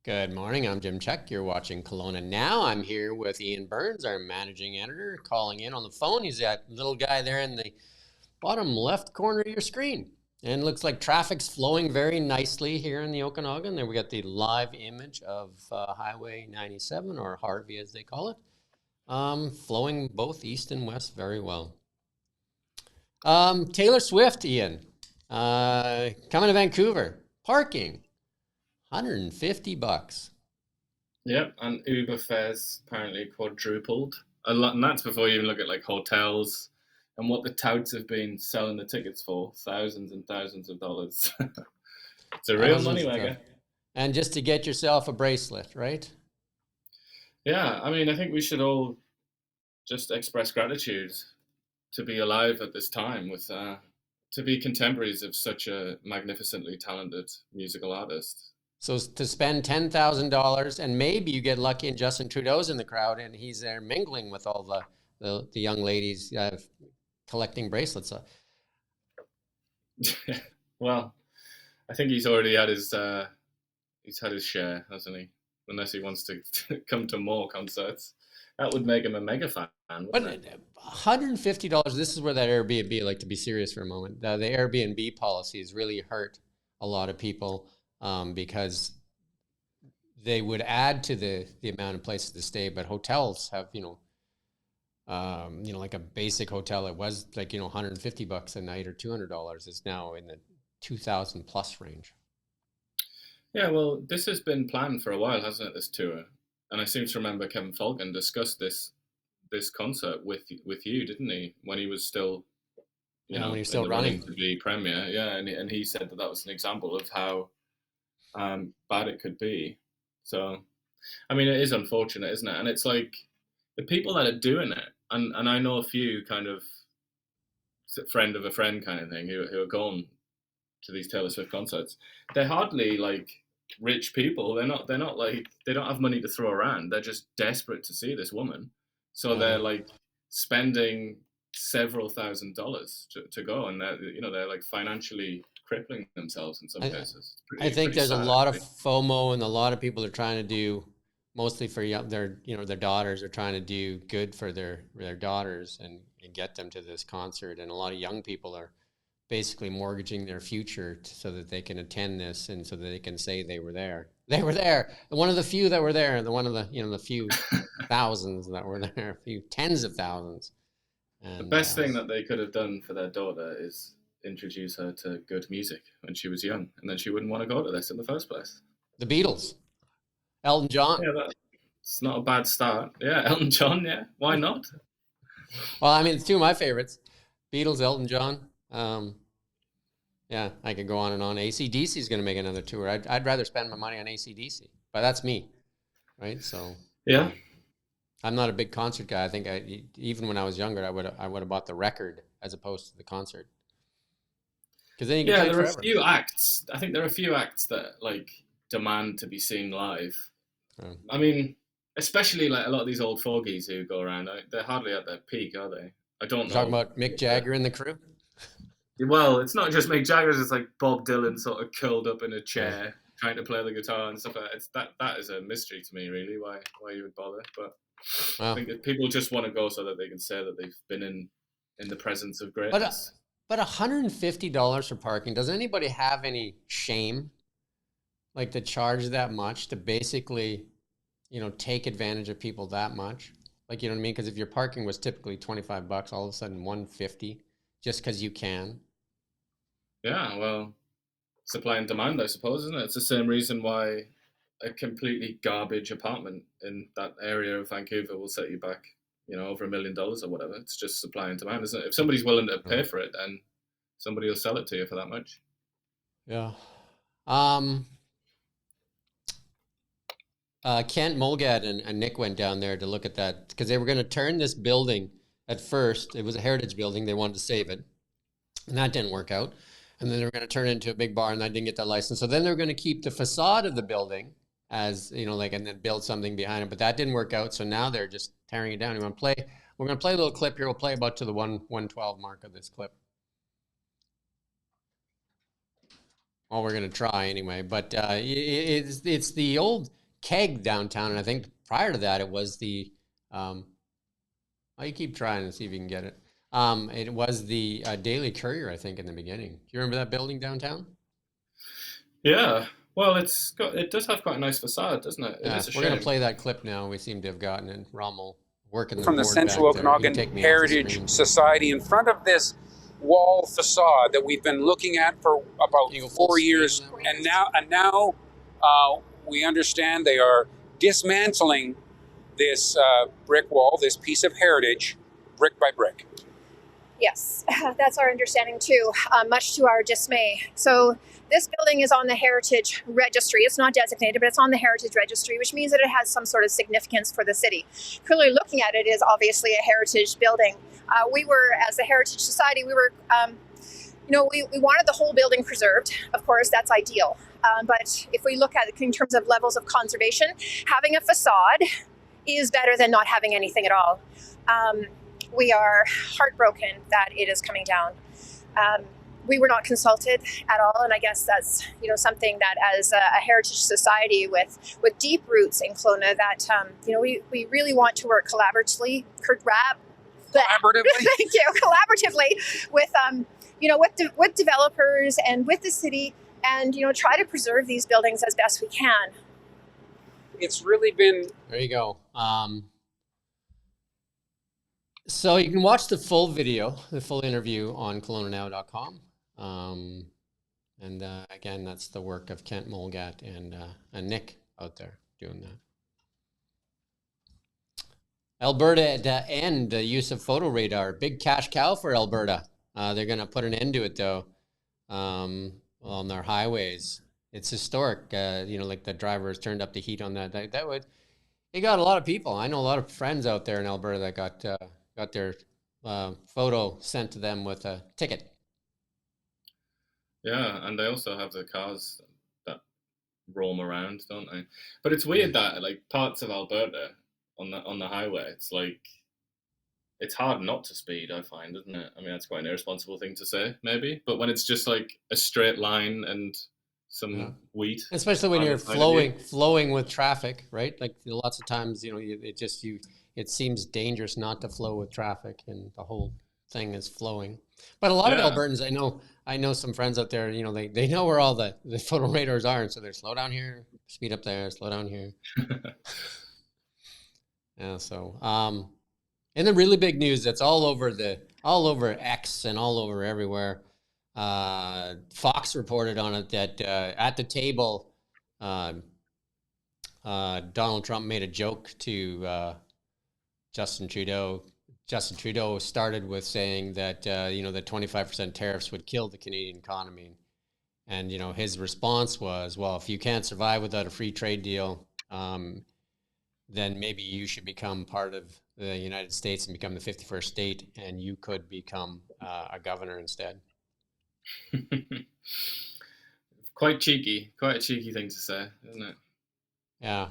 Good morning. I'm Jim Csek. You're watching Kelowna Now. I'm here with Ian Burns, our managing editor, calling in on the phone. He's that little guy there in the bottom left corner of your screen. And it looks like traffic's flowing very nicely here in the Okanagan. There we got the live image of Highway 97, or Harvey as they call it, flowing both east and west very well. Taylor Swift, Ian, coming to Vancouver. Parking. $150. Yep, and Uber fares apparently quadrupled. A lot, and that's before you even look at like hotels and what the touts have been selling the tickets for, thousands and thousands of dollars. It's a real moneymaker. And just to get yourself a bracelet, right? Yeah, I mean, I think we should all just express gratitude to be alive at this time with to be contemporaries of such a magnificently talented musical artist. So to spend $10,000 and maybe you get lucky and Justin Trudeau's in the crowd and he's there mingling with all the young ladies collecting bracelets. Well, I think he's already had his share, hasn't he? Unless he wants to come to more concerts, that would make him a mega fan. But $150, this is where that Airbnb, like to be serious for a moment, the Airbnb policy has really hurt a lot of people. Because they would add to the amount of places to stay, but hotels have, like a basic hotel, it was like, $150 a night or $200 is now in the 2,000 plus range. Yeah, well, this has been planned for a while, hasn't it, this tour? And I seem to remember Kevin Folkin discussed this concert with you, didn't he? When he was still, when he was still running to be premier. Yeah, and he said that was an example of how bad it could be. So, I mean, it is unfortunate, isn't it? And it's like the people that are doing it, and I know a few kind of friend of a friend kind of thing who are going to these Taylor Swift concerts. They're hardly like rich people. They're not like, they don't have money to throw around. They're just desperate to see this woman. So they're like spending several $1,000s to go, and they're like financially crippling themselves in some cases. I think there's sad, a lot of FOMO, and a lot of people are trying to do, mostly for their daughters, are trying to do good for their daughters and get them to this concert. And a lot of young people are basically mortgaging their future so that they can attend this and so that they can say they were there. They were there. One of the few that were there, and one of the the few thousands that were there, a few tens of thousands. And the best thing that they could have done for their daughter is introduce her to good music when she was young, and then she wouldn't want to go to this in the first place. The Beatles, Elton John. Yeah, it's not a bad start. Yeah, Elton John. Yeah, why not? Well, I mean, it's two of my favorites: Beatles, Elton John. Yeah, I could go on and on. AC/DC is going to make another tour. I'd rather spend my money on AC/DC, but that's me, right? So yeah, I'm not a big concert guy. I think even when I was younger, I would have bought the record as opposed to the concert. Then you can there are a few acts. I think there are a few acts that like demand to be seen live. Oh. I mean, especially like a lot of these old fogies who go around. They're hardly at their peak, are they? I don't know. Talking about Mick Jagger and the crew. Well, it's not just Mick Jagger. It's like Bob Dylan sort of curled up in a chair trying to play the guitar and stuff like that. That is a mystery to me, really. Why you would bother? But I think if people just want to go so that they can say that they've been in the presence of greatness. But $150 for parking, does anybody have any shame, like to charge that much, to basically, take advantage of people that much? Like, you know what I mean? Because if your parking was typically $25, all of a sudden $150, just because you can. Yeah, well, supply and demand, I suppose, isn't it? It's the same reason why a completely garbage apartment in that area of Vancouver will set you back, over $1 million or whatever. It's just supply and demand, isn't it? If somebody's willing to pay for it, then somebody will sell it to you for that much. Yeah. Kent Mulgad and Nick went down there to look at that because they were going to turn this building. At first, it was a heritage building. They wanted to save it, and that didn't work out. And then they were going to turn it into a big bar, and that didn't get that license. So then they were going to keep the facade of the building as, and then build something behind it. But that didn't work out. So now they're just tearing it down. We're going to play a little clip here. We'll play about to the 112 mark of this clip. Well, we're going to try anyway. But it's the old keg downtown, and I think prior to that it was the oh, you keep trying to see if you can get it. It was the Daily Courier, I think, in the beginning. Do you remember that building downtown? Yeah. Well, it does have quite a nice facade, doesn't it? It is a We're gonna shame. play that clip now. We seem to have gotten it. Rommel working the From the board Central back there. You can Okanagan take me off the Heritage screen. Society in front of this wall facade that we've been looking at for about Can you go full 4 screen years, on that one? and now we understand they are dismantling this brick wall, this piece of heritage, brick by brick. Yes, that's our understanding too, much to our dismay. So this building is on the Heritage Registry. It's not designated, but it's on the Heritage Registry, which means that it has some sort of significance for the city. Clearly looking at it is obviously a heritage building. We were, as the Heritage Society, we wanted the whole building preserved. Of course, that's ideal. But if we look at it in terms of levels of conservation, having a facade is better than not having anything at all. We are heartbroken that it is coming down. We were not consulted at all, and I guess that's something that, as a heritage society with deep roots in Kelowna, that we really want to work collaboratively. Thank you, collaboratively with developers and with the city, and try to preserve these buildings as best we can. It's really been. There you go. So you can watch the full video, the full interview on KelownaNow.com. And again, that's the work of Kent Mulgat and Nick out there doing that. Alberta to end the use of photo radar. Big cash cow for Alberta. They're going to put an end to it, though, on their highways. It's historic. Like the drivers turned up the heat on that. It got a lot of people. I know a lot of friends out there in Alberta that got their photo sent to them with a ticket. Yeah, and they also have the cars that roam around, don't they? But it's weird that like parts of Alberta on the highway, it's like it's hard not to speed, I find, isn't it? I mean, that's quite an irresponsible thing to say, maybe. But when it's just like a straight line and some wheat, especially when you're flowing with traffic, right? Like lots of times, it seems dangerous not to flow with traffic, and the whole thing is flowing. But a lot of Albertans, I know some friends out there, they know where all the photo radars are, and so they're slow down here, speed up there, slow down here. Yeah. So, and the really big news that's all over X and all over everywhere. Fox reported on it that at the table, Donald Trump made a joke to Justin Trudeau. Justin Trudeau started with saying that the 25% tariffs would kill the Canadian economy, and his response was, well, if you can't survive without a free trade deal, then maybe you should become part of the United States and become the 51st state, and you could become a governor instead. Quite a cheeky thing to say, isn't it? Yeah.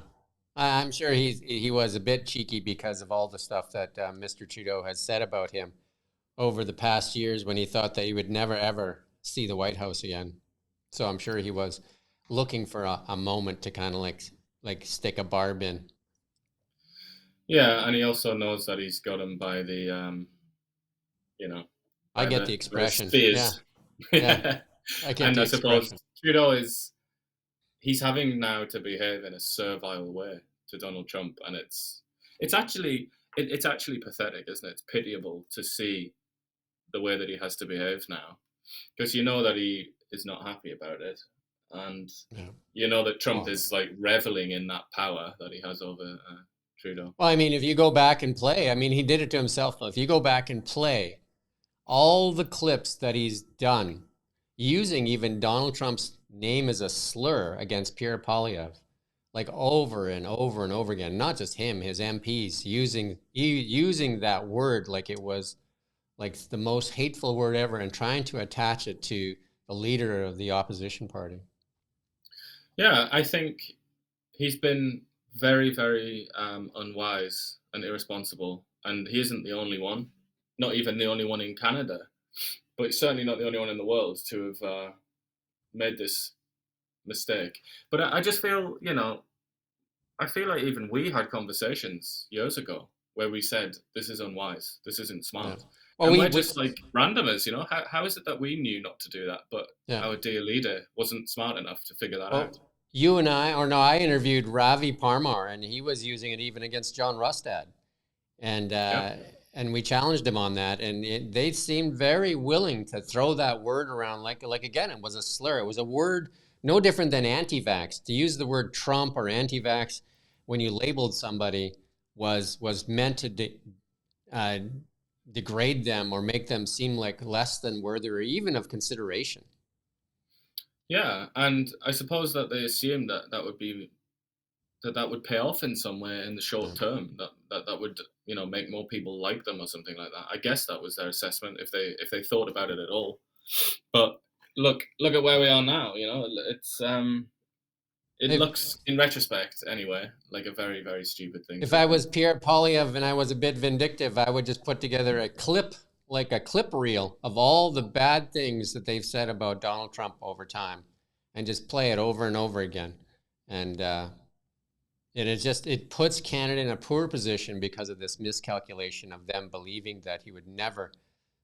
I'm sure he was a bit cheeky because of all the stuff that Mr. Trudeau has said about him over the past years, when he thought that he would never, ever see the White House again. So I'm sure he was looking for a moment to kind of like stick a barb in. Yeah, and he also knows that he's got him by the, I get the expression. Yeah. I get and the I suppose expression. Trudeau he's having now to behave in a servile way to Donald Trump, and it's actually pathetic, isn't it? It's pitiable to see the way that he has to behave now, because that he is not happy about it, and that Trump is like reveling in that power that he has over Trudeau. Well, I mean, if you go back and play, I mean, he did it to himself. If you go back and play all the clips that he's done using even Donald Trump's name as a slur against Pierre Poilievre, like over and over and over again, not just him, his MPs using that word like it was like the most hateful word ever, and trying to attach it to the leader of the opposition party. Yeah, I think he's been very, very unwise and irresponsible, and he isn't the only one, not even the only one in Canada, but certainly not the only one in the world to have made this mistake. But I just feel, I feel like even we had conversations years ago where we said this is unwise, this isn't Yeah. smart, Well, and we we're just like randomers, you know. How is it that we knew not to do that, but yeah. our dear leader wasn't smart enough to figure that out? Well, you and I, or no, I interviewed Ravi Parmar, and he was using it even against John Rustad, and Yeah. and we challenged him on that, and they seemed very willing to throw that word around like again, it was a slur. It was a word no different than anti-vax. To use the word Trump or anti-vax when you labeled somebody was meant to uh, degrade them or make them seem like less than worthy or even of consideration. Yeah, and I suppose that they assumed that that would pay off in some way in the short term. That would, you know, make more people like them or something like that. I guess that was their assessment if they thought about it at all. But look at where we are now. You know, it If, looks in retrospect anyway like a very, very stupid thing if to I have done. was Pierre Poilievre and I was a bit vindictive, I would just put together a clip, like a clip reel of all the bad things that they've said about Donald Trump over time and just play it over and over again. And it puts Canada in a poor position because of this miscalculation of them believing that he would never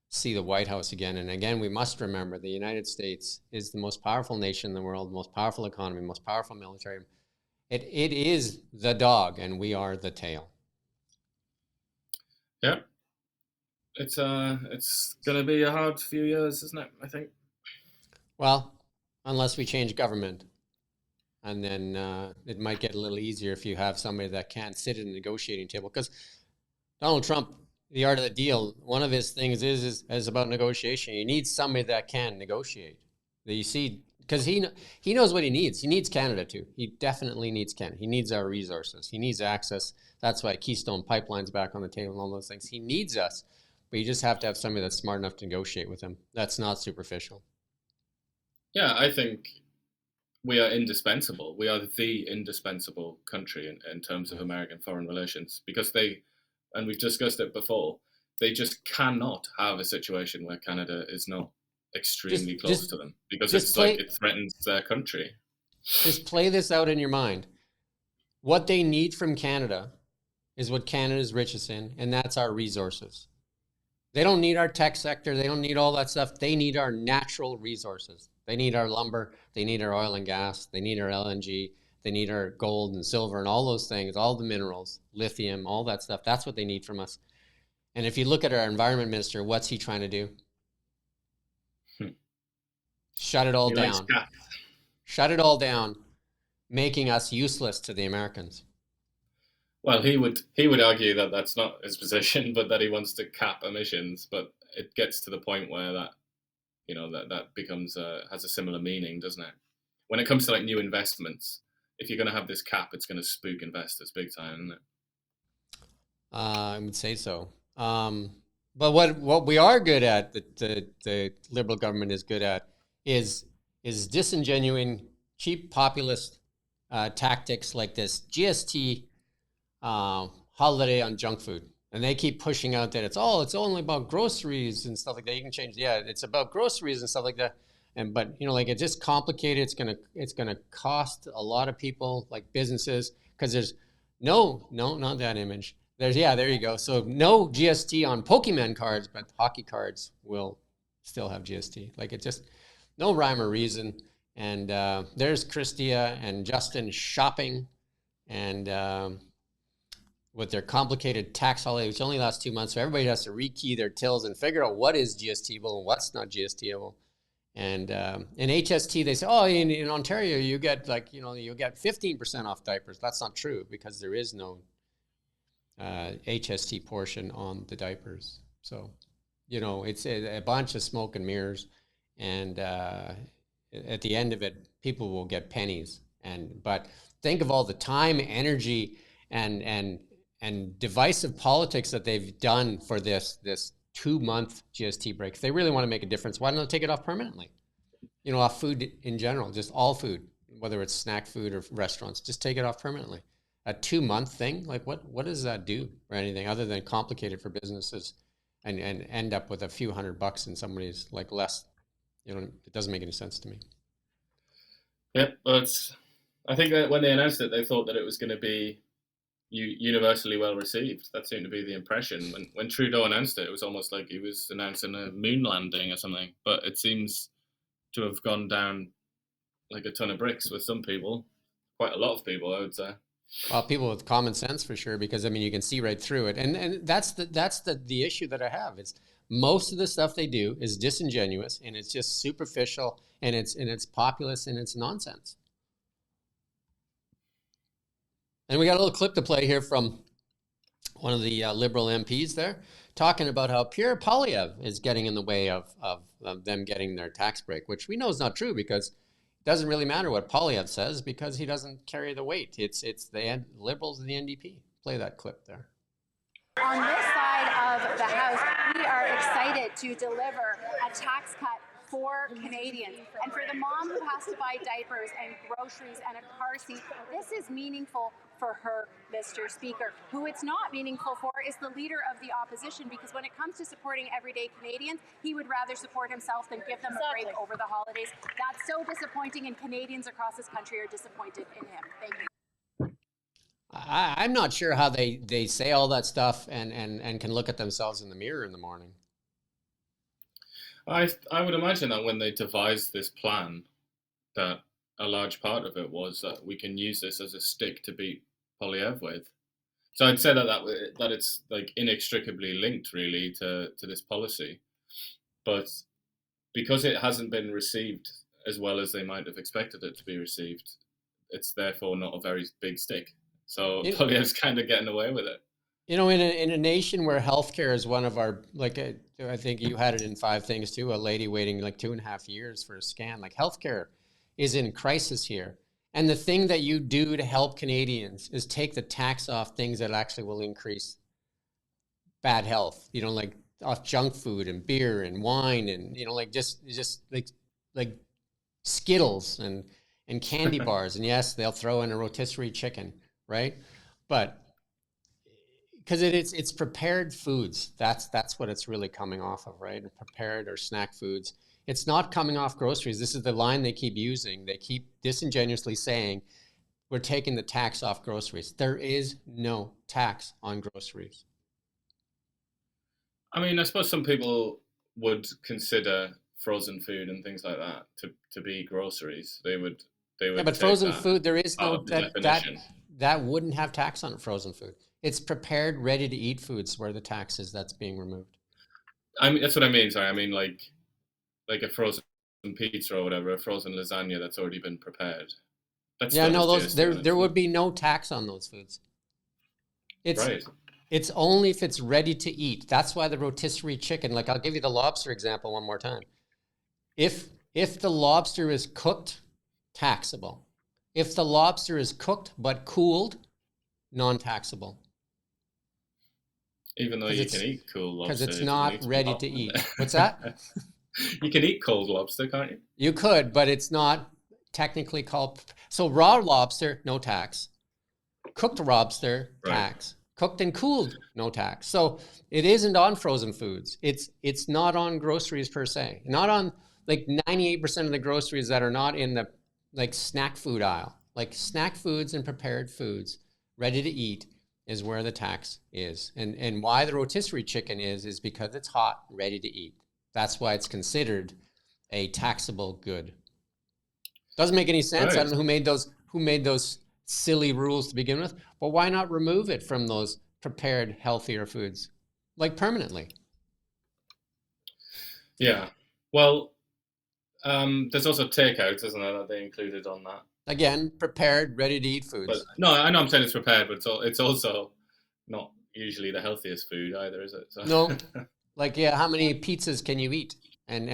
see the White House again. And again, we must remember the United States is the most powerful nation in the world, most powerful economy, most powerful military. It is the dog, and we are the tail. Yeah, it's gonna be a hard few years, isn't it? I think. Well, unless we change government, and then it might get a little easier if you have somebody that can sit at a negotiating table. Because Donald Trump, the art of the deal, one of his things is about negotiation. You need somebody that can negotiate. That you see, because he knows what he needs. He needs Canada too. He definitely needs Canada. He needs our resources. He needs access. That's why Keystone Pipeline's back on the table and all those things. He needs us, but you just have to have somebody that's smart enough to negotiate with him. That's not superficial. Yeah, I think we are indispensable. We are the indispensable country in terms of American foreign relations because and we've discussed it before, they just cannot have a situation where Canada is not extremely close to them because it's like it threatens their country. Just play this out in your mind. What they need from Canada is what Canada is richest in, and that's our resources. They don't need our tech sector. They don't need all that stuff. They need our natural resources. They need our lumber. They need our oil and gas. They need our LNG. They need our gold and silver and all those things, all the minerals, lithium, all that stuff. That's what they need from us. And if you look at our environment minister, what's he trying to do? Shut it all down. Shut it all down, making us useless to the Americans. Well, he would argue that that's not his position, but that he wants to cap emissions. But it gets to the point where that, you know, that becomes has a similar meaning, doesn't it? When it comes to like new investments, if you're going to have this cap, it's going to spook investors big time, isn't it? I would say so. But what we are good at, the Liberal government is good at, is disingenuine, cheap populist tactics like this GST holiday on junk food. And they keep pushing out that it's only about groceries and stuff like that. You can change, yeah, it's about groceries and stuff like that. But you know, like it's just complicated. It's gonna cost a lot of people, like businesses, because there's no, not that image. There you go. So no GST on Pokemon cards, but hockey cards will still have GST. Like it just no rhyme or reason. And there's Christia and Justin shopping, and with their complicated tax holiday, which only lasts 2 months, so everybody has to rekey theable tills and figure out what is GSTable and what's not GSTable. And in HST, they say, oh, in Ontario, you get you get 15% off diapers. That's not true because there is no HST portion on the diapers. So, you know, it's a bunch of smoke and mirrors. And at the end of it, people will get pennies. But think of all the time, energy, and divisive politics that they've done for this 2-month GST break. If they really want to make a difference, why don't they take it off permanently? You know, off food in general, just all food, whether it's snack food or restaurants, just take it off permanently. A 2-month thing, like what does that do or anything other than complicate it for businesses and end up with a few $100 in somebody's like less, you know, it doesn't make any sense to me. Yep, but I think that when they announced it, they thought that it was going to be universally well received. That seemed to be the impression. When Trudeau announced it, it was almost like he was announcing a moon landing or something. But it seems to have gone down like a ton of bricks with some people, quite a lot of people, I would say. Well, people with common sense for sure, because I mean you can see right through it, and that's the issue that I have. It's most of the stuff they do is disingenuous, and it's just superficial, and it's populist, and it's nonsense. And we got a little clip to play here from one of the Liberal MPs there, talking about how Pierre Poilievre is getting in the way of them getting their tax break, which we know is not true, because it doesn't really matter what Poilievre says, because he doesn't carry the weight. It's the Liberals and the NDP. Play that clip there. On this side of the House, we are excited to deliver a tax cut for Canadians. And for the mom who has to buy diapers and groceries and a car seat, this is meaningful for her, Mr. Speaker. Who it's not meaningful for is the leader of the opposition, because when it comes to supporting everyday Canadians, he would rather support himself than give them a break over the holidays. That's so disappointing, and Canadians across this country are disappointed in him. Thank you. I'm not sure how they say all that stuff and can look at themselves in the mirror in the morning. I would imagine that when they devised this plan, that a large part of it was that we can use this as a stick to beat Poilievre with. So I'd say that it's like inextricably linked really to this policy, but because it hasn't been received as well as they might have expected it to be received, it's therefore not a very big stick. So Poilievre's kind of getting away with it. You know, in a nation where healthcare is one of our, like, I think you had it in 5 things too, a lady waiting like 2.5 years for a scan. Like, healthcare is in crisis here. And the thing that you do to help Canadians is take the tax off things that actually will increase bad health, you know, like off junk food and beer and wine and, you know, like just like Skittles and candy bars. And yes, they'll throw in a rotisserie chicken, right? But because it's prepared foods. That's what it's really coming off of, right? Prepared or snack foods. It's not coming off groceries. This is the line they keep using. They keep disingenuously saying, we're taking the tax off groceries. There is no tax on groceries. I mean, I suppose some people would consider frozen food and things like that to be groceries. They would. Yeah, but frozen food, there is no definition. That wouldn't have tax on it, frozen food. It's prepared, ready to eat foods where the tax is that's being removed. I mean, that's what I mean. Sorry, I mean like a frozen pizza or whatever, a frozen lasagna that's already been prepared. Yeah, no, those there would be no tax on those foods. It's only if it's ready to eat. That's why the rotisserie chicken, like I'll give you the lobster example one more time. If the lobster is cooked, taxable. If the lobster is cooked but cooled, non-taxable. Even though you can eat cool lobster. Because it's not ready to eat. What's that? You can eat cold lobster, can't you? You could, but it's not technically called. So raw lobster, no tax. Cooked lobster, tax. Cooked and cooled, no tax. So it isn't on frozen foods. It's not on groceries per se. Not on like 98% of the groceries that are not in the like snack food aisle. Like snack foods and prepared foods, ready to eat, is where the tax is. And why the rotisserie chicken is because it's hot, ready to eat. That's why it's considered a taxable good. Doesn't make any sense. Right. I don't know who made those silly rules to begin with, but why not remove it from those prepared, healthier foods, like permanently? Yeah. Well, there's also takeouts, isn't there, that they included on that? Again, prepared, ready-to-eat foods. But, no, I know I'm saying it's prepared, but it's also not usually the healthiest food either, is it? So. No. Like, yeah, how many pizzas can you eat and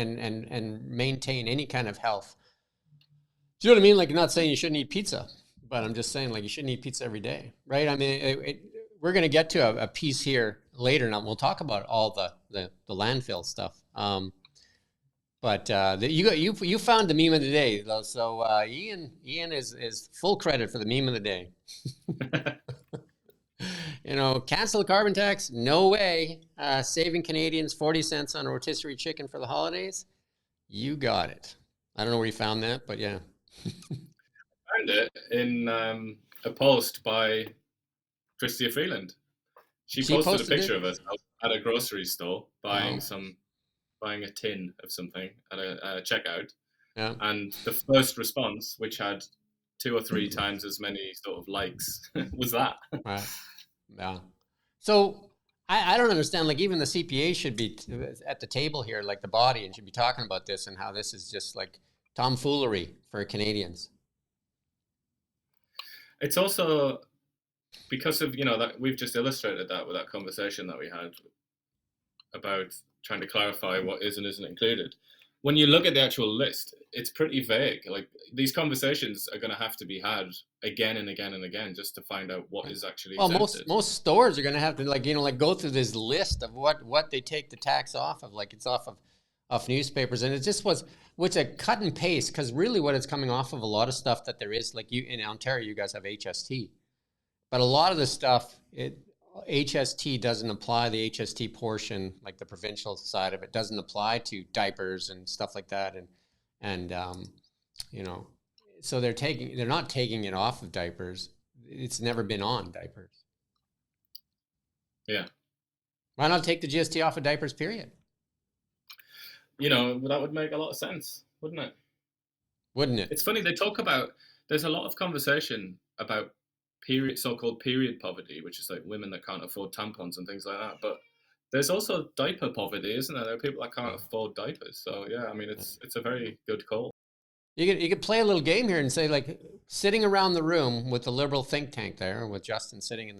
maintain any kind of health? Do you know what I mean? Like, I'm not saying you shouldn't eat pizza, but I'm just saying, like, you shouldn't eat pizza every day, right? I mean, we're going to get to a piece here later, and we'll talk about all the landfill stuff. But you found the meme of the day, though. So Ian is full credit for the meme of the day. You know, cancel the carbon tax? No way. Saving Canadians 40 cents on a rotisserie chicken for the holidays? You got it. I don't know where you found that, but yeah. found it in a post by Christia Freeland. She posted a picture of herself at a grocery store buying a tin of something at a checkout. Yeah. And the first response, which had 2 or 3 times as many sort of likes, was that. Right. Yeah. So I don't understand. Like even the CPA should be at the table here, like the body, and should be talking about this and how this is just like tomfoolery for Canadians. It's also because of, that we've just illustrated that with that conversation that we had about trying to clarify what is and isn't included. When you look at the actual list, it's pretty vague. Like these conversations are going to have to be had again and again and again just to find out what is actually exempted. Most stores are going to have to go through this list of what they take the tax off of. Like it's off newspapers, and it just was a cut and paste, because really what it's coming off of a lot of stuff that there is, like you in Ontario, you guys have HST, but a lot of the stuff HST doesn't apply. The HST portion, like the provincial side of it, doesn't apply to diapers and stuff like that, and so they're not taking it off of diapers. It's never been on diapers. Yeah. Why not take the GST off of diapers, period? That would make a lot of sense, wouldn't it? Wouldn't it? It's funny, there's a lot of conversation about so-called period poverty, which is like women that can't afford tampons and things like that. But there's also diaper poverty, isn't there? There are people that can't afford diapers. So yeah, I mean, it's a very good call. You could play a little game here and say, like, sitting around the room with the Liberal think tank there, with Justin sitting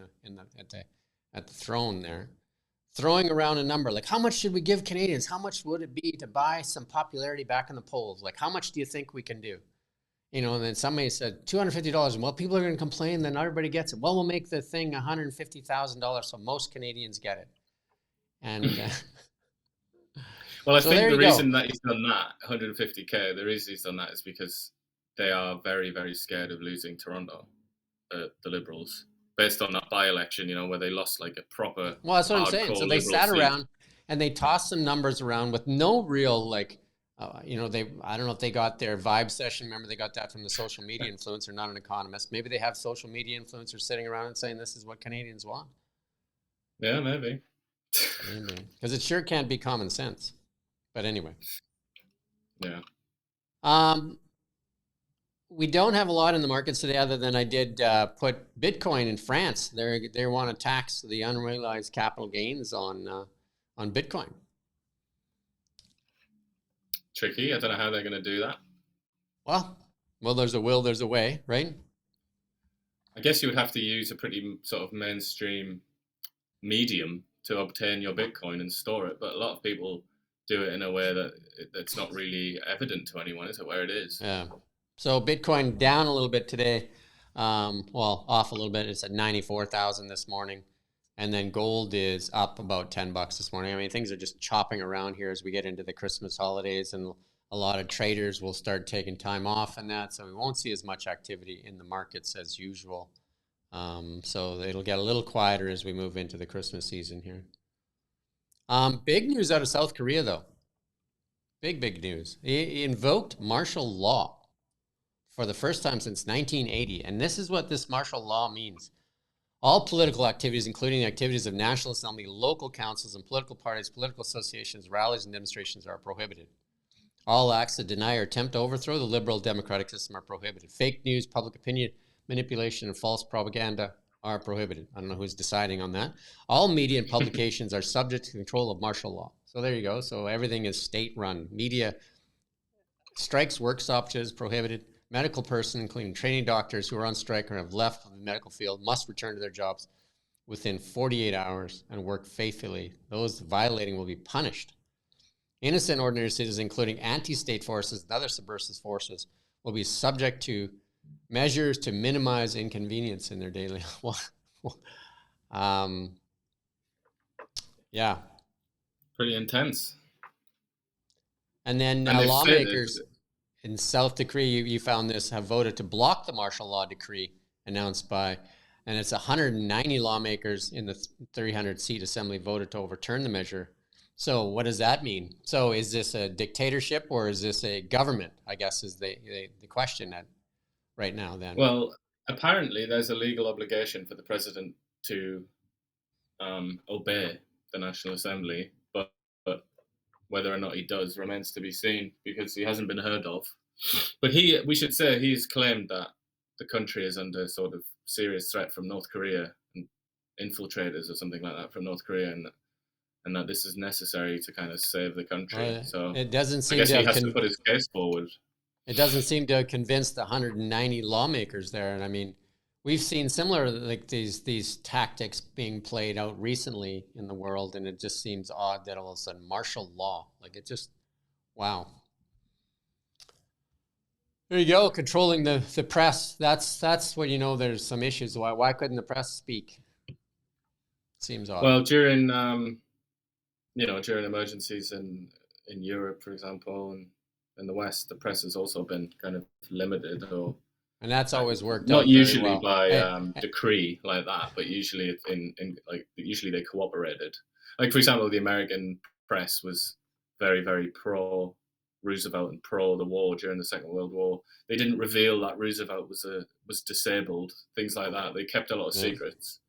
at the throne there, throwing around a number, like, how much should we give Canadians? How much would it be to buy some popularity back in the polls? Like, how much do you think we can do? And then somebody said $250. Well, people are going to complain, then everybody gets it. Well, we'll make the thing $150,000 so most Canadians get it. And well, I think the reason that he's done that, 150K, the reason he's done that is because they are very, very scared of losing Toronto, the Liberals, based on that by-election, where they lost like a proper. Well, that's what I'm saying. So they sat around and they tossed some numbers around with no real I don't know if they got their vibe session. Remember, they got that from the social media influencer, not an economist. Maybe they have social media influencers sitting around and saying this is what Canadians want. Yeah, maybe. Because it sure can't be common sense. But anyway. Yeah. We don't have a lot in the markets today, other than I did put Bitcoin in France. They want to tax the unrealized capital gains on Bitcoin. Tricky. I don't know how they're going to do that. Well, there's a will, there's a way, right? I guess you would have to use a pretty sort of mainstream medium to obtain your Bitcoin and store it. But a lot of people do it in a way that it's not really evident to anyone, is it, where it is? Yeah. So Bitcoin down a little bit today. Off a little bit. It's at 94,000 this morning. And then gold is up about $10 this morning. I mean, things are just chopping around here as we get into the Christmas holidays, and a lot of traders will start taking time off and that. So we won't see as much activity in the markets as usual. So it'll get a little quieter as we move into the Christmas season here. Big news out of South Korea, though. Big news. He invoked martial law for the first time since 1980. And this is what this martial law means. All political activities, including the activities of National Assembly, local councils, and political parties, political associations, rallies, and demonstrations are prohibited. All acts that deny or attempt to overthrow the liberal democratic system are prohibited. Fake news, public opinion manipulation, and false propaganda are prohibited. I don't know who's deciding on that. All media and publications are subject to control of martial law. So there you go. So everything is state-run. Media, strikes, work stoppages prohibited. Medical person, including training doctors who are on strike or have left the medical field, must return to their jobs within 48 hours and work faithfully. Those violating will be punished. Innocent ordinary citizens, including anti-state forces and other subversive forces, will be subject to measures to minimize inconvenience in their daily life. Yeah. Pretty intense. And then lawmakers in South Korea, you found this, have voted to block the martial law decree announced by, and it's 190 lawmakers in the 300-seat assembly voted to overturn the measure. So what does that mean? So is this a dictatorship or is this a government, I guess, is the question right now then? Well, apparently there's a legal obligation for the president to obey the National Assembly, but whether or not he does remains to be seen because he hasn't been heard of. But we should say, he's claimed that the country is under sort of serious threat from North Korea and infiltrators or something like that from North Korea, and that this is necessary to kind of save the country. Well, So it doesn't I seem guess to he have has to put his case forward. it doesn't seem to have convinced the 190 lawmakers there. And I mean, we've seen similar like these tactics being played out recently in the world, and it just seems odd that all of a sudden martial law, like it just, wow. There you go, controlling the press. That's what, you know, there's some issues. Why couldn't the press speak? Seems odd. Well, during during emergencies in Europe, for example, and in the West, the press has also been kind of limited, or and that's always worked out not very usually well. by decree like that, but usually usually they cooperated. Like, for example, the American press was very, very pro Roosevelt and pro the war during the Second World War. They didn't reveal that Roosevelt was disabled, things like that. They kept a lot of secrets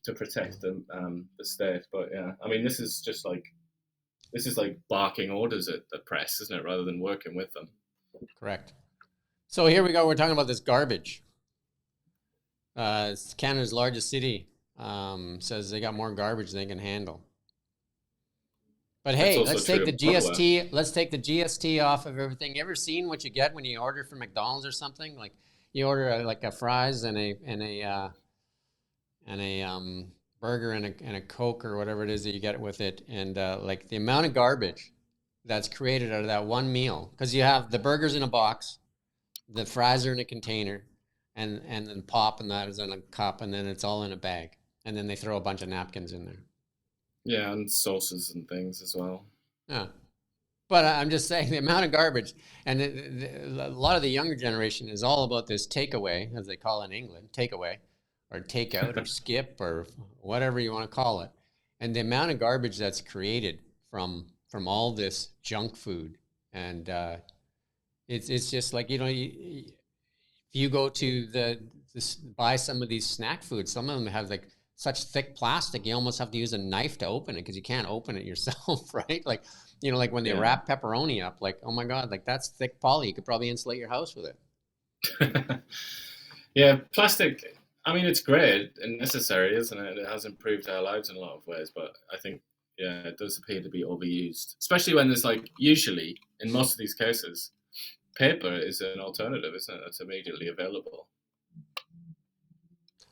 to protect the state. But yeah, I mean, this is like barking orders at the press, isn't it, rather than working with them? Correct. So here we go. We're talking about this garbage. It's Canada's largest city says they got more garbage than they can handle. But hey, let's take the GST. Let's take the GST off of everything. You ever seen what you get when you order from McDonald's or something? Like you order like a fries and a burger and a Coke or whatever it is that you get with it, and like the amount of garbage that's created out of that one meal, because you have the burgers in a box, the fries are in a container, and then pop and that is in a cup, and then it's all in a bag, and then they throw a bunch of napkins in there. Yeah, and sauces and things as well. Yeah. But I'm just saying the amount of garbage, and a lot of the younger generation is all about this takeaway, as they call it in England, takeaway, or takeout, or skip, or whatever you want to call it. And the amount of garbage that's created from all this junk food, and it's just like, you know, if you go to buy some of these snack foods, some of them have like such thick plastic, you almost have to use a knife to open it because you can't open it yourself, right? Like, you know, like when they wrap pepperoni up, like, oh my God, like that's thick poly. You could probably insulate your house with it. Yeah, plastic, I mean, it's great and necessary, isn't it? It has improved our lives in a lot of ways, but I think, yeah, it does appear to be overused, especially when there's like, usually, in most of these cases, paper is an alternative, isn't it? That's immediately available.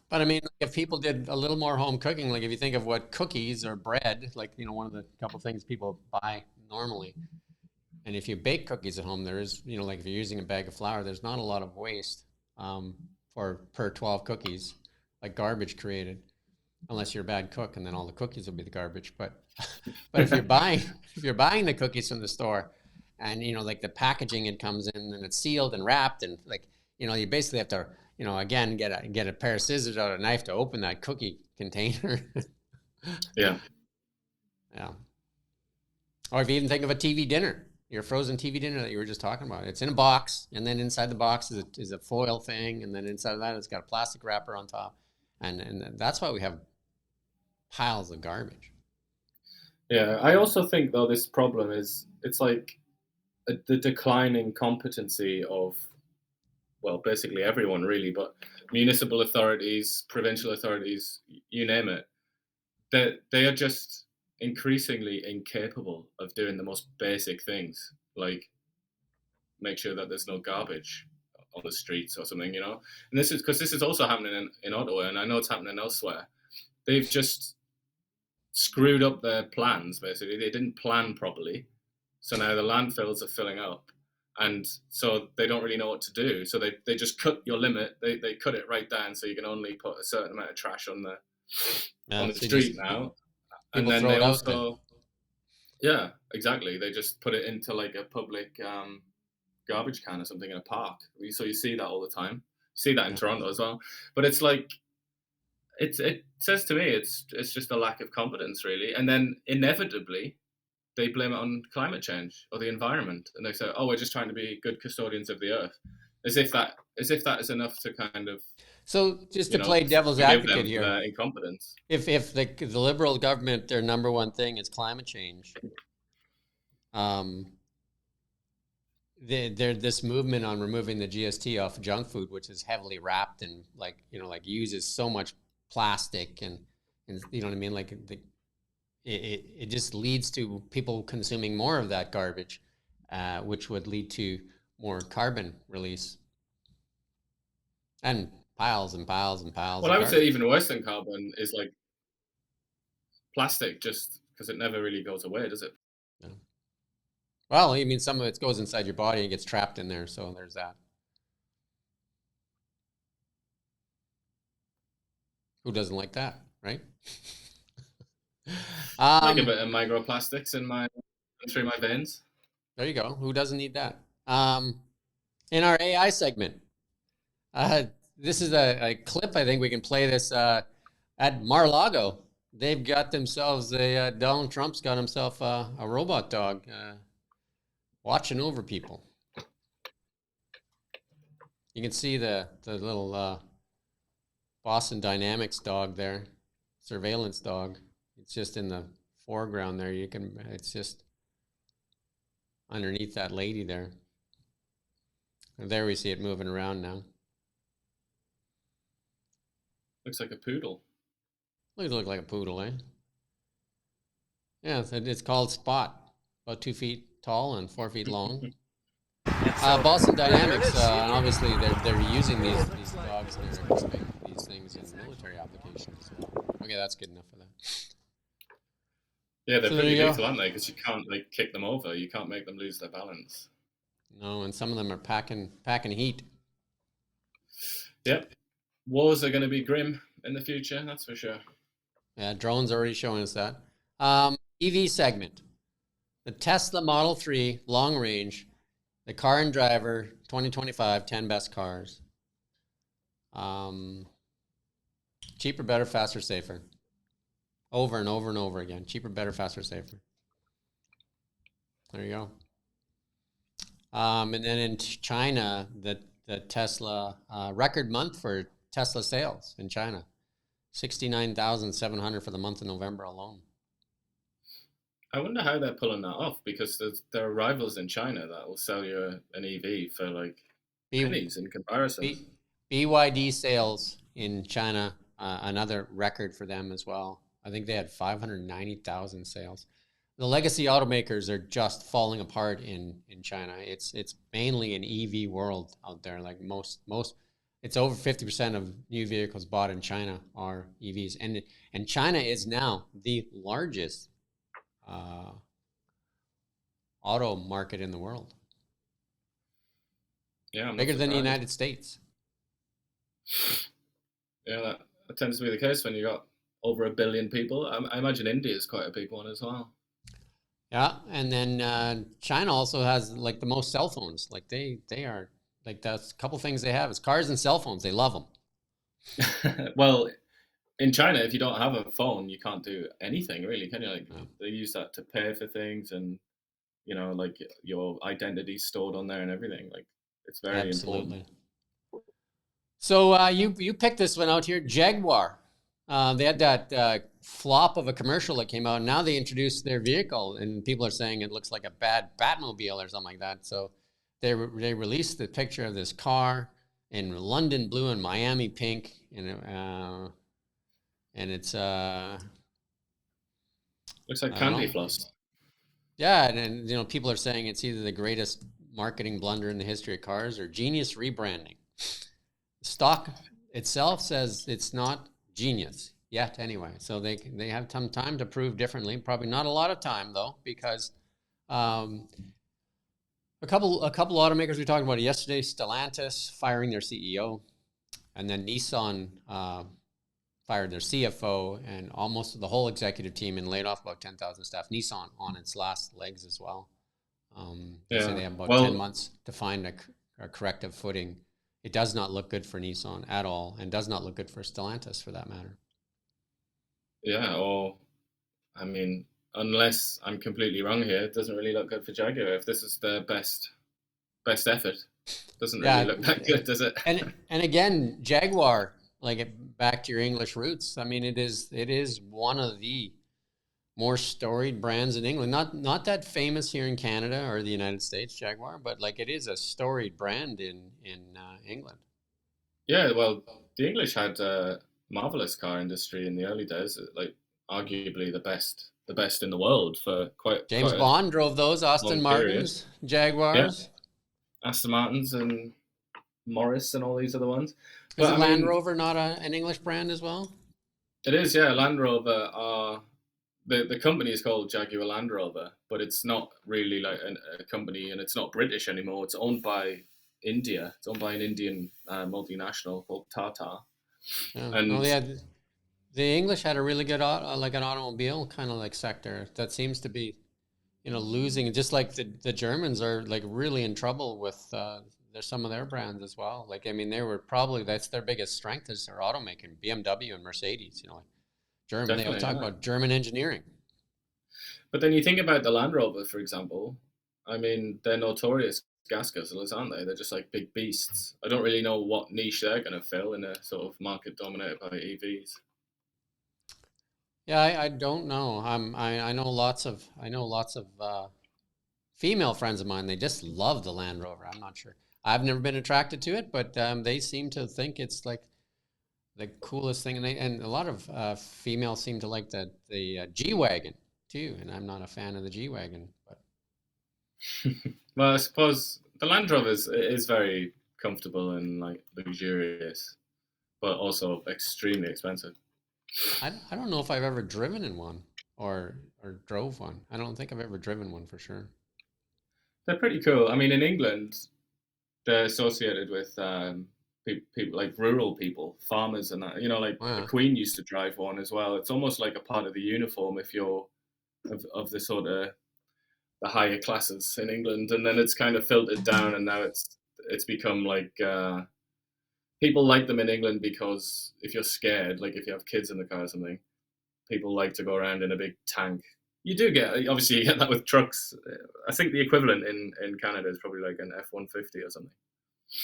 But I mean, if people did a little more home cooking, like if you think of what cookies or bread, like, you know, one of the couple things people buy normally, and if you bake cookies at home, there is, you know, like if you're using a bag of flour, there's not a lot of waste per 12 cookies, like garbage created, unless you're a bad cook, and then all the cookies will be the garbage. But if you're buying the cookies from the store, and, you know, like the packaging, it comes in and it's sealed and wrapped, and like, you know, you basically have to, you know, again, get a pair of scissors or a knife to open that cookie container. Yeah. Yeah. Or if you even think of a TV dinner, your frozen TV dinner that you were just talking about, it's in a box, and then inside the box is a foil thing, and then inside of that it's got a plastic wrapper on top, and that's why we have piles of garbage. Yeah, I also think though this problem is, it's like the declining competency of, well, basically everyone really, but municipal authorities, provincial authorities, you name it, they are just increasingly incapable of doing the most basic things, like make sure that there's no garbage on the streets or something, you know. And this is because this is also happening in Ottawa, and I know it's happening elsewhere. They've just screwed up their plans, basically. They didn't plan properly, so now the landfills are filling up, and so they don't really know what to do. So they just cut your limit. They cut it right down, so you can only put a certain amount of trash on the street now. And then they also, yeah, exactly. They just put it into like a public garbage can or something in a park. So you see that all the time. You see that in Toronto as well. But it's like, it says to me, it's just a lack of competence, really. And then inevitably, they blame it on climate change or the environment, and they say, "Oh, we're just trying to be good custodians of the earth." as if that is enough to kind of, So just you to know, play devil's forgive them advocate for here, their incompetence. if the liberal government, their number one thing is climate change, um, this movement on removing the GST off of junk food, which is heavily wrapped and like uses so much plastic and you know what I mean, like it just leads to people consuming more of that garbage, which would lead to more carbon release and piles and piles and piles Well, of I would say garbage. even worse than carbon is like plastic, just because it never really goes away, does it? Yeah. Well, I mean, some of it goes inside your body and gets trapped in there, so there's that. Who doesn't like that, right? Like a bit of microplastics through my veins. There you go. Who doesn't need that? In our AI segment, uh, this is a clip. I think we can play this at Mar-a-Lago. They've got themselves Donald Trump's got himself a robot dog watching over people. You can see the little Boston Dynamics dog there, surveillance dog. It's just in the foreground there. It's just underneath that lady there. And there we see it moving around now. Looks like a poodle. Look like a poodle, eh? Yeah, it's called Spot. About 2 feet tall and 4 feet long. Boston Dynamics, and obviously they're using these dogs and they're using these things in military applications. Okay, that's good enough for that. Yeah, they're So pretty there you lethal, aren't they? Because you can't like kick them over. You can't make them lose their balance. No, and some of them are packing heat. Yep. Wars are going to be grim in the future, that's for sure. Yeah, drones already showing us that. EV segment. The Tesla Model 3 long range, the Car and Driver 2025 10 best cars. Cheaper, better, faster, safer. Over and over and over again. Cheaper, better, faster, safer. There you go. And then in China, the Tesla record month for Tesla sales in China, 69,700 for the month of November alone. I wonder how they're pulling that off, because there are rivals in China that will sell you an EV for like pennies in comparison. BYD sales in China, another record for them as well. I think they had 590,000 sales. The legacy automakers are just falling apart in China. It's mainly an EV world out there. Like most, it's over 50% of new vehicles bought in China are EVs, and China is now the largest auto market in the world. Yeah, bigger than the United States. Yeah, that tends to be the case when you got over 1 billion people. I imagine India is quite a big one as well. Yeah, and then China also has like the most cell phones. Like they are like, that's a couple things they have is cars and cell phones. They love them. Well, in China, if you don't have a phone, you can't do anything really, can you? Like they use that to pay for things, and you know, like your identity stored on there and everything. Like it's very important. So you picked this one out here, Jaguar. They had that flop of a commercial that came out, and now they introduced their vehicle, and people are saying it looks like a bad Batmobile or something like that. So they released the picture of this car in London blue and Miami pink, and it's looks like candy floss. Yeah, and you know, people are saying it's either the greatest marketing blunder in the history of cars or genius rebranding. Stock itself says it's not genius yet, anyway. So they have some time to prove differently. Probably not a lot of time though, because a couple automakers we talked about yesterday, Stellantis firing their CEO, and then Nissan fired their CFO and almost the whole executive team and laid off about 10,000 staff. Nissan on its last legs as well. They say they have about 10 months to find a corrective footing. It does not look good for Nissan at all, and does not look good for Stellantis for that matter. Yeah, or I mean, unless I'm completely wrong here, it doesn't really look good for Jaguar if this is their best effort Doesn't Yeah, really look that good, does it? and again, Jaguar, back to your English roots. I mean, it is one of the more storied brands in England. Not that famous here in Canada or the United States, Jaguar, but like it is a storied brand in England. Yeah, well, the English had a marvelous car industry in the early days, like arguably the best in the world for James quite a Bond drove those Aston long period. Martins, Yeah, Jaguars. Aston Martins and Morris and all these other ones. But I Isn't Land mean, Rover not an English brand as well? it is, yeah. Land Rover are the company is called Jaguar Land Rover, but it's not really like a company, and it's not British anymore. It's owned by India. It's owned by an Indian multinational called Tata. Yeah. No, And the English had a really good like an automobile kind of like sector that seems to be, losing. Just like the Germans are like really in trouble with there's some of their brands as well. Like I mean, that's their biggest strength is their automaking, BMW and Mercedes. Like German, they all definitely, talk yeah. about German engineering. But then you think about the Land Rover, for example. I mean, they're notorious gas guzzlers, aren't they? They're just like big beasts. I don't really know what niche they're going to fill in a sort of market dominated by EVs. Yeah, I don't know. I know lots of female friends of mine. They just love the Land Rover. I'm not sure. I've never been attracted to it, but they seem to think it's like the coolest thing. And a lot of females seem to like the G-Wagon too. And I'm not a fan of the G-Wagon, but Well, I suppose the Land Rover is very comfortable and like luxurious, but also extremely expensive. I don't know if I've ever driven in one or drove one. I don't think I've ever driven one for sure. They're pretty cool. I mean, in England, they're associated with people like rural people, farmers, and that. Like the Wow. Queen used to drive one as well. It's almost like a part of the uniform if you're of the sort of the higher classes in England, and then it's kind of filtered down, and now it's become like people like them in England because if you're scared, like if you have kids in the car or something, people like to go around in a big tank. You do get obviously you get that with trucks. I think the equivalent in Canada is probably like an F-150 or something.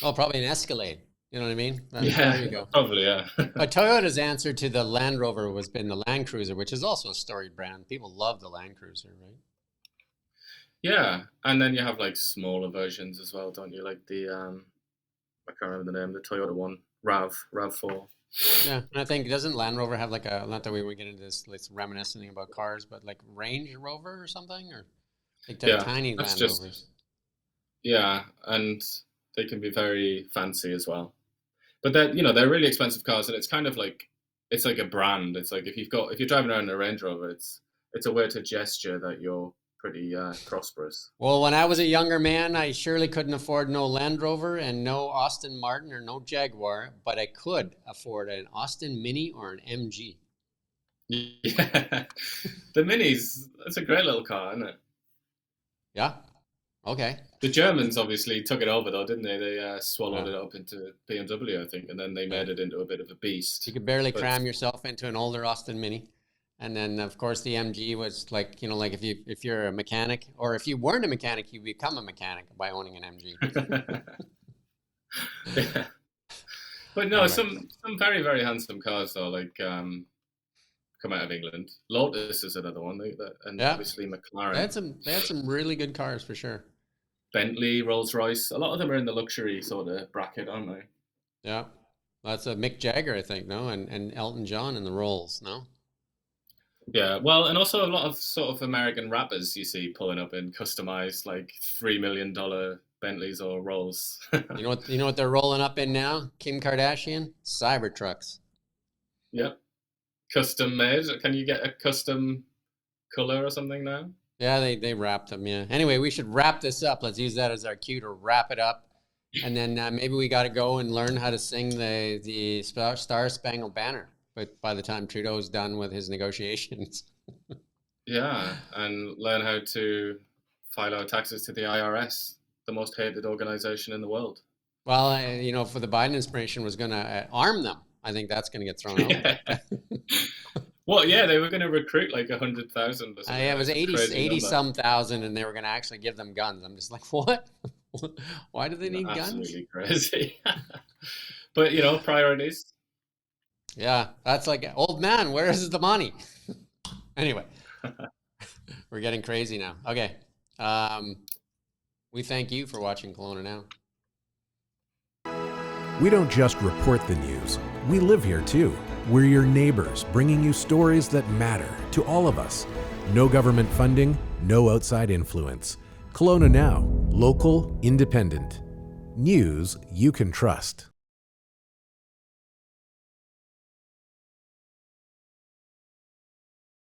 Oh, probably an Escalade. You know what I mean? There Yeah, you go. probably, yeah. But Toyota's answer to the Land Rover was been the Land Cruiser, which is also a storied brand. People love the Land Cruiser, right? Yeah, and then you have like smaller versions as well, don't you? Like the I can't remember the name, the Toyota one, RAV4. Yeah, and I think doesn't Land Rover have like not that we would get into this, it's reminiscing about cars, but like Range Rover or something, or like they're Yeah, tiny that's Land just Rovers. yeah, and they can be very fancy as well. But they're really expensive cars, and it's kind of like it's like a brand. It's like if you're driving around in a Range Rover, it's a way to gesture that you're pretty prosperous. Well, when I was a younger man, I surely couldn't afford no Land Rover and no Austin Martin or no Jaguar, but I could afford an Austin Mini or an MG. Yeah, the Minis. That's a great little car, isn't it? Yeah. Okay. The Germans obviously took it over, though, didn't they? They swallowed Yeah. it up into BMW, I think, and then they made it into a bit of a beast. You could barely But cram yourself into an older Austin Mini. And then of course the MG was like, like if you're a mechanic or if you weren't a mechanic, you become a mechanic by owning an MG. yeah. But no, All right. some very, very handsome cars though, like come out of England. Lotus is another one, and Yeah. obviously They McLaren, had some really good cars for sure. Bentley, Rolls Royce. A lot of them are in the luxury sort of bracket, aren't they? Yeah. That's a Mick Jagger, I think, no? And Elton John in the Rolls, no? Yeah, well, and also a lot of sort of American rappers you see pulling up in customized like $3 million Bentleys or Rolls. You know what they're rolling up in now? Kim Kardashian? Cybertrucks. Yep. Custom made. Can you get a custom color or something now? Yeah, they wrapped them, yeah. Anyway, we should wrap this up. Let's use that as our cue to wrap it up. And then maybe we got to go and learn how to sing the Star Spangled Banner. But by the time Trudeau's done with his negotiations. Yeah, and learn how to file our taxes to the IRS, the most hated organization in the world. Well, for the Biden administration was going to arm them. I think that's going to get thrown out. Yeah. Well, yeah, they were going to recruit like 100,000 or something. Yeah, it was That's a crazy 80 number. some thousand, and they were going to actually give them guns. I'm just like, what? Why do they need guns? Absolutely crazy. But, you know, priorities. Yeah, that's like, old man, where is the money? Anyway, we're getting crazy now. Okay. We thank you for watching Kelowna Now. We don't just report the news, we live here too. We're your neighbors, bringing you stories that matter to all of us. No government funding, no outside influence. Kelowna Now, local, independent. News you can trust.